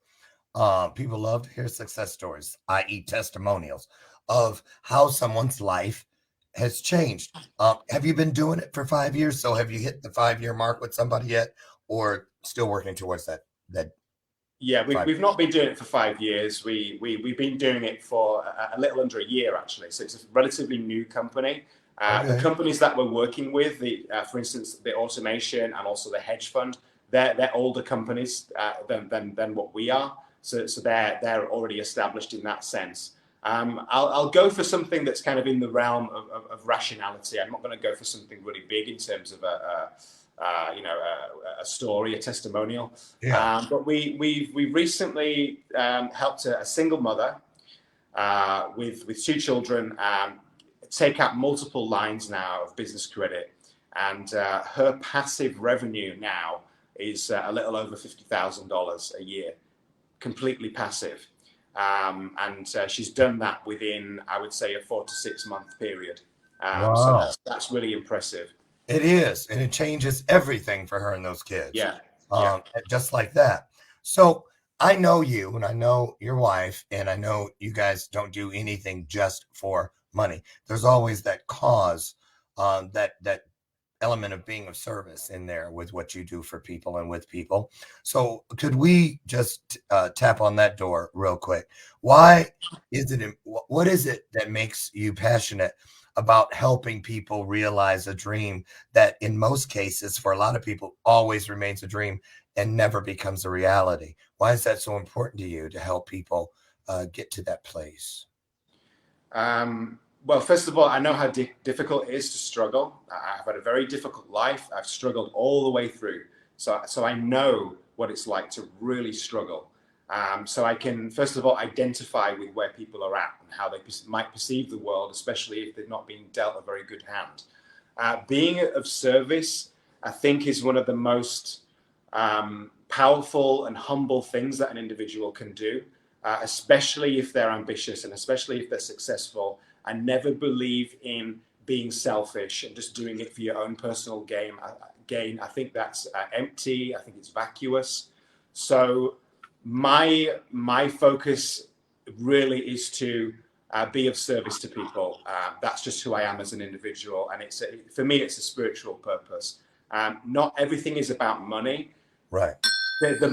People love to hear success stories, i.e., testimonials of how someone's life has changed. Have you been doing it for 5 years? So, have you hit the 5-year mark with somebody yet, or still working towards that? Yeah, we've not been doing it for 5 years. We've been doing it for a little under a year, actually. So it's a relatively new company. Okay. The companies that we're working with, for instance, the automation and also the hedge fund, they're older companies than what we are. So they're already established in that sense. I'll go for something that's kind of in the realm of rationality. I'm not going to go for something really big in terms of a story, a testimonial. Yeah. But we've recently helped a single mother with two children take out multiple lines now of business credit, and her passive revenue now is a little over $50,000 a year, completely passive. And she's done that within, I would say, a 4 to 6 month period. Wow. So that's really impressive. It is, and it changes everything for her and those kids. Yeah. Just like that. So I know you, and I know your wife, and I know you guys don't do anything just for money. There's always that cause, that element of being of service in there with what you do for people and with people. So could we just tap on that door real quick? What is it that makes you passionate about helping people realize a dream that in most cases for a lot of people always remains a dream and never becomes a reality? Why is that so important to you to help people get to that place? Well, first of all, I know how difficult it is to struggle. I've had a very difficult life. I've struggled all the way through. So I know what it's like to really struggle. So I can, first of all, identify with where people are at and how they might perceive the world, especially if they're not being dealt a very good hand. Being of service, I think, is one of the most powerful and humble things that an individual can do, especially if they're ambitious and especially if they're successful. I never believe in being selfish and just doing it for your own personal gain. I think that's empty. I think it's vacuous. So my focus really is to be of service to people. That's just who I am as an individual, and for me, it's a spiritual purpose. Not everything is about money. Right. The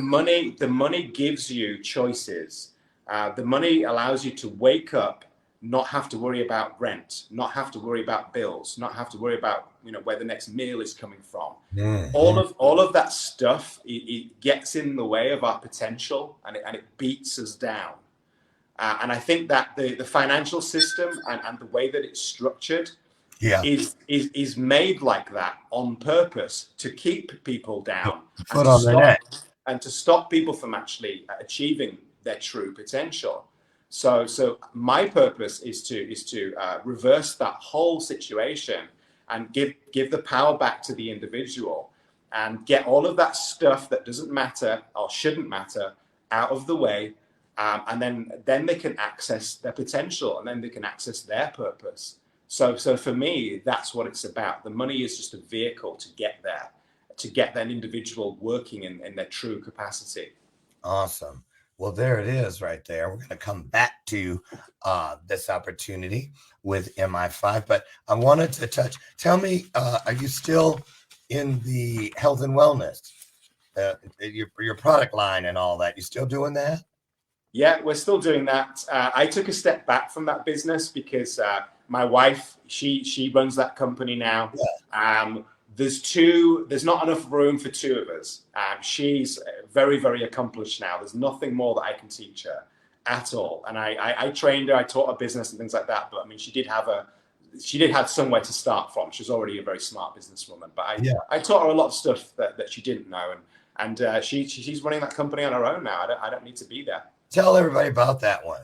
money gives you choices. The money allows you to wake up, not have to worry about rent, not have to worry about bills, not have to worry about where the next meal is coming from. Mm-hmm. All of that stuff, it gets in the way of our potential, and it beats us down. And I think that the financial system and the way that it's structured is made like that on purpose to keep people down. Foot on the neck. and to stop people from actually achieving their true potential. So my purpose is to reverse that whole situation and give the power back to the individual and get all of that stuff that doesn't matter or shouldn't matter out of the way, and then they can access their potential, and then they can access their purpose. So for me, that's what it's about. The money is just a vehicle to get there, to get that individual working in their true capacity. Awesome. Well, there it is right there. We're going to come back to this opportunity with MI5, but I wanted to tell me, are you still in the health and wellness, your product line and all that? You still doing that? Yeah, we're still doing that. I took a step back from that business because my wife, she runs that company now. Yeah. There's not enough room for two of us. She's very, very accomplished now. There's nothing more that I can teach her at all. And I trained her, I taught her business and things like that. But I mean, she did have somewhere to start from. She's already a very smart businesswoman. But I taught her a lot of stuff that she didn't know. And she's running that company on her own now. I don't need to be there. Tell everybody about that one,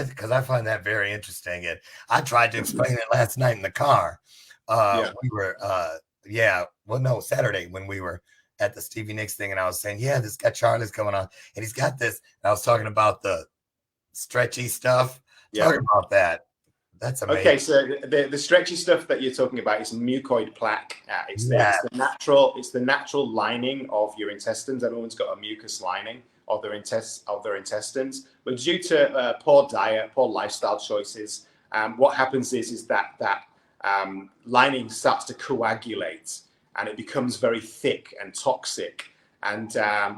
because I find that very interesting. And I tried to explain it last night in the car. We were, Saturday when we were at the Stevie Nicks thing, and I was saying, this guy Charlie's coming on, and he's got this. And I was talking about the stretchy stuff. Talking about that. That's amazing. Okay, so the stretchy stuff that you're talking about is mucoid plaque. It's the natural lining of your intestines. Everyone's got a mucus lining of their intestines, but due to poor diet, poor lifestyle choices, what happens is that lining starts to coagulate, and it becomes very thick and toxic. And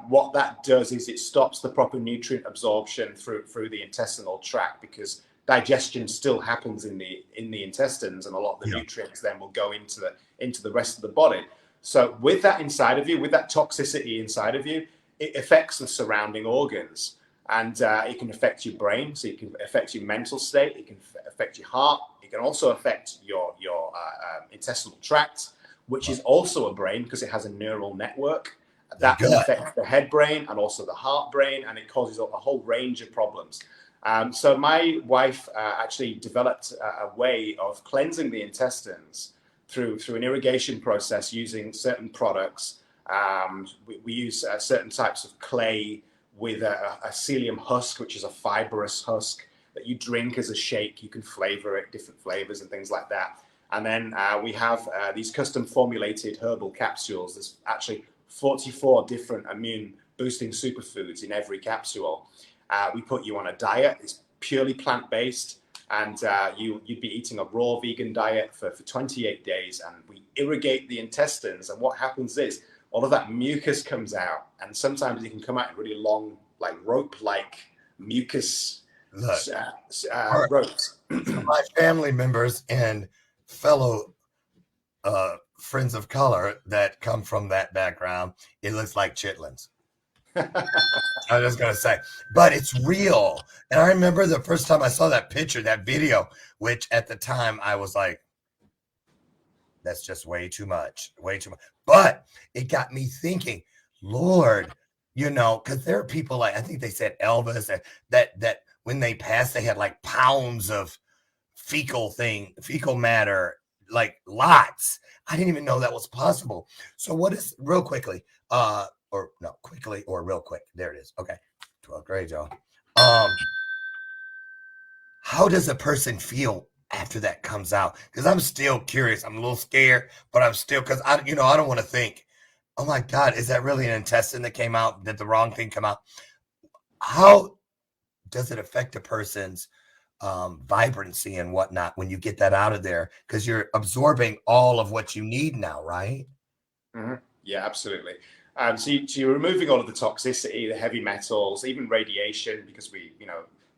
what that does is it stops the proper nutrient absorption through the intestinal tract, because digestion still happens in the intestines, and a lot of the nutrients then will go into the rest of the body. So with that inside of you, with that toxicity inside of you, it affects the surrounding organs, and it can affect your brain. So it can affect your mental state. It can affect your heart. It can also affect your intestinal tract, which is also a brain because it has a neural network. That can affect the head brain and also the heart brain, and it causes a whole range of problems. So my wife actually developed a way of cleansing the intestines through an irrigation process using certain products. We use certain types of clay with a psyllium husk, which is a fibrous husk that you drink as a shake. You can flavor it, different flavors and things like that. And then we have these custom formulated herbal capsules. There's actually 44 different immune boosting superfoods in every capsule. We put you on a diet. It's purely plant-based, and you'd be eating a raw vegan diet for 28 days, and we irrigate the intestines. And what happens is all of that mucus comes out, and sometimes it can come out in really long, like rope-like mucus ropes. My family members and fellow friends of color that come from that background, it looks like chitlins. I was just going to say, but it's real. And I remember the first time I saw that picture, that video, which at the time I was like, that's just way too much. But it got me thinking, Lord, because there are people like, I think they said Elvis, that when they passed, they had like pounds of fecal matter, like lots. I didn't even know that was possible. So what is, real quickly, real quick. There it is. Okay. 12th grade, y'all. How does a person feel after that comes out? Because I'm still curious. I'm a little scared, but I'm still, because I don't want to think, oh my God, is that really an intestine that came out? Did the wrong thing come out? How does it affect a person's vibrancy and whatnot when you get that out of there? Because you're absorbing all of what you need now, right? Mm-hmm. Yeah, absolutely. So you're removing all of the toxicity, the heavy metals, even radiation, because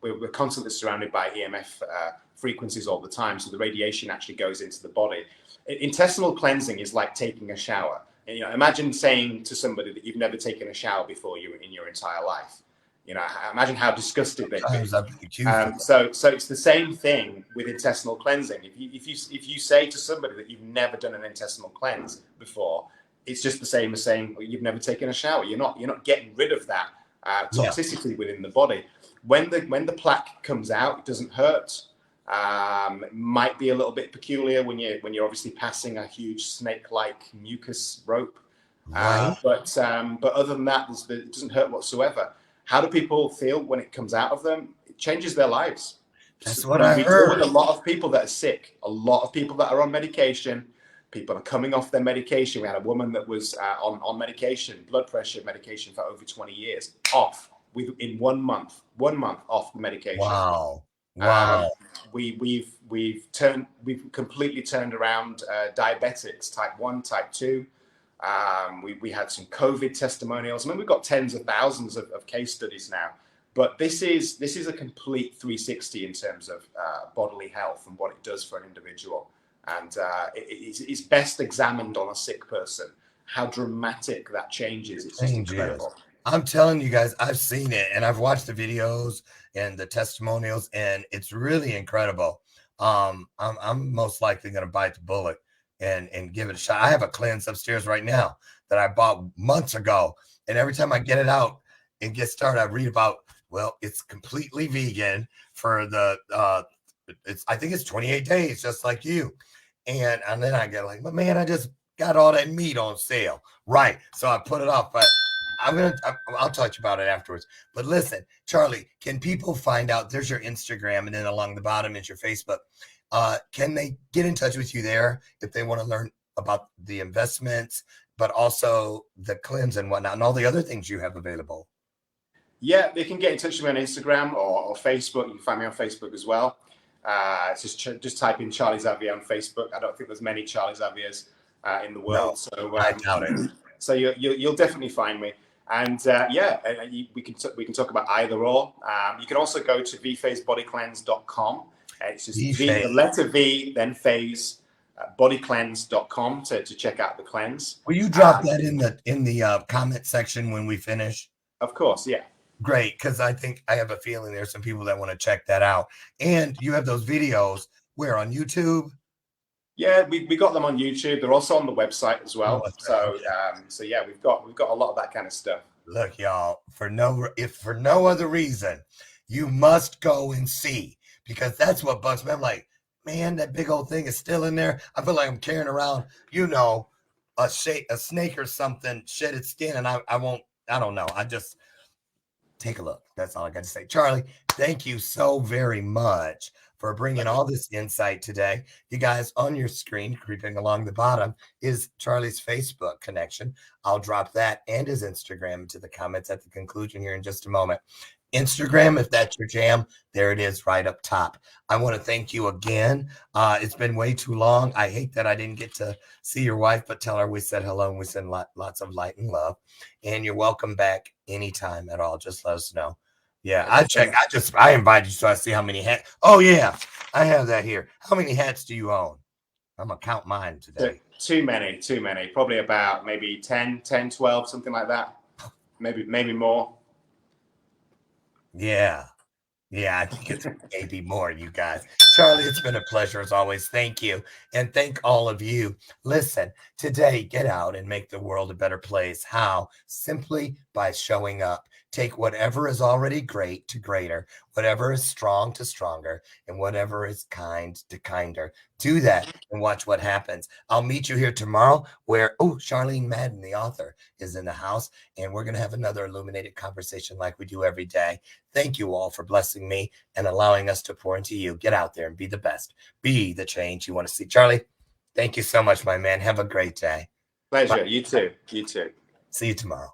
we're constantly surrounded by EMF frequencies all the time. So the radiation actually goes into the body. Intestinal cleansing is like taking a shower. And, imagine saying to somebody that you've never taken a shower before in your entire life. Imagine how disgusted they'd be. So it's the same thing with intestinal cleansing. If you say to somebody that you've never done an intestinal cleanse before, it's just the same as saying you've never taken a shower. You're not getting rid of that toxicity within the body. When the plaque comes out, it doesn't hurt. It might be a little bit peculiar when you're obviously passing a huge snake-like mucus rope. Right. But other than that, it doesn't hurt whatsoever. How do people feel when it comes out of them? It changes their lives. That's what I heard. We deal with a lot of people that are sick, a lot of people that are on medication. People are coming off their medication. We had a woman that was on medication, blood pressure medication for over 20 years, off in 1 month off the medication. Wow. We've completely turned around diabetics, type 1, type 2. We had some COVID testimonials. I mean, we've got tens of thousands of case studies now. But this is a complete 360 in terms of bodily health and what it does for an individual. And it's best examined on a sick person. How dramatic that changes. It's just incredible. I'm telling you guys, I've seen it and I've watched the videos and the testimonials, and it's really incredible. I'm most likely going to bite the bullet and give it a shot. I have a cleanse upstairs right now that I bought months ago. And every time I get it out and get started, I read about, well, it's completely vegan for the, I think it's 28 days, just like you. And then I get like, but man, I just got all that meat on sale. Right. So I put it off, but I'll talk about it afterwards. But listen, Charlie, can people find out? There's your Instagram, and then along the bottom is your Facebook. Can they get in touch with you there if they want to learn about the investments, but also the cleanse and whatnot, and all the other things you have available? Yeah, they can get in touch with me on Instagram or Facebook. You can find me on Facebook as well. Just type in Charlie Xavier on Facebook. I don't think there's many Charlie Xaviers in the world, so I doubt it. So you'll definitely find me. And we can talk about either or. You can also go to vphasebodycleanse.com. It's just the letter V, then phase, bodycleanse.com to check out the cleanse. Will you drop that in the comment section when we finish? Of course, yeah. Great, because I think I have a feeling there's some people that want to check that out. And you have those videos where on YouTube? Yeah, we got them on YouTube. They're also on the website as well. So yeah, we've got a lot of that kind of stuff. Look, y'all, if for no other reason, you must go and see, because that's what bugs me. I'm like, man, that big old thing is still in there. I feel like I'm carrying around, a snake or something, shed its skin, and I don't know. I just take a look. That's all I got to say. Charlie, thank you so very much for bringing all this insight today. You guys, on your screen, creeping along the bottom, is Charlie's Facebook connection. I'll drop that and his Instagram into the comments at the conclusion here in just a moment. Instagram, if that's your jam, there it is right up top. I want to thank you again. It's been way too long. I hate that I didn't get to see your wife, but tell her we said hello and we send lots of light and love. And you're welcome back anytime at all. Just let us know. Yeah, I invited you so I see how many hats. Oh, yeah, I have that here. How many hats do you own? I'm going to count mine today. Too many. Probably about maybe 10, 12, something like that. Maybe more. Yeah, I think it's maybe more, you guys. Charlie, it's been a pleasure as always. Thank you. And thank all of you. Listen, today, get out and make the world a better place. How? Simply by showing up. Take whatever is already great to greater, whatever is strong to stronger, and whatever is kind to kinder. Do that and watch what happens. I'll meet you here tomorrow where, Charlene Madden, the author, is in the house, and we're going to have another illuminated conversation like we do every day. Thank you all for blessing me and allowing us to pour into you. Get out there and be the best. Be the change you want to see. Charlie, thank you so much, my man. Have a great day. Pleasure. Bye. You too. See you tomorrow.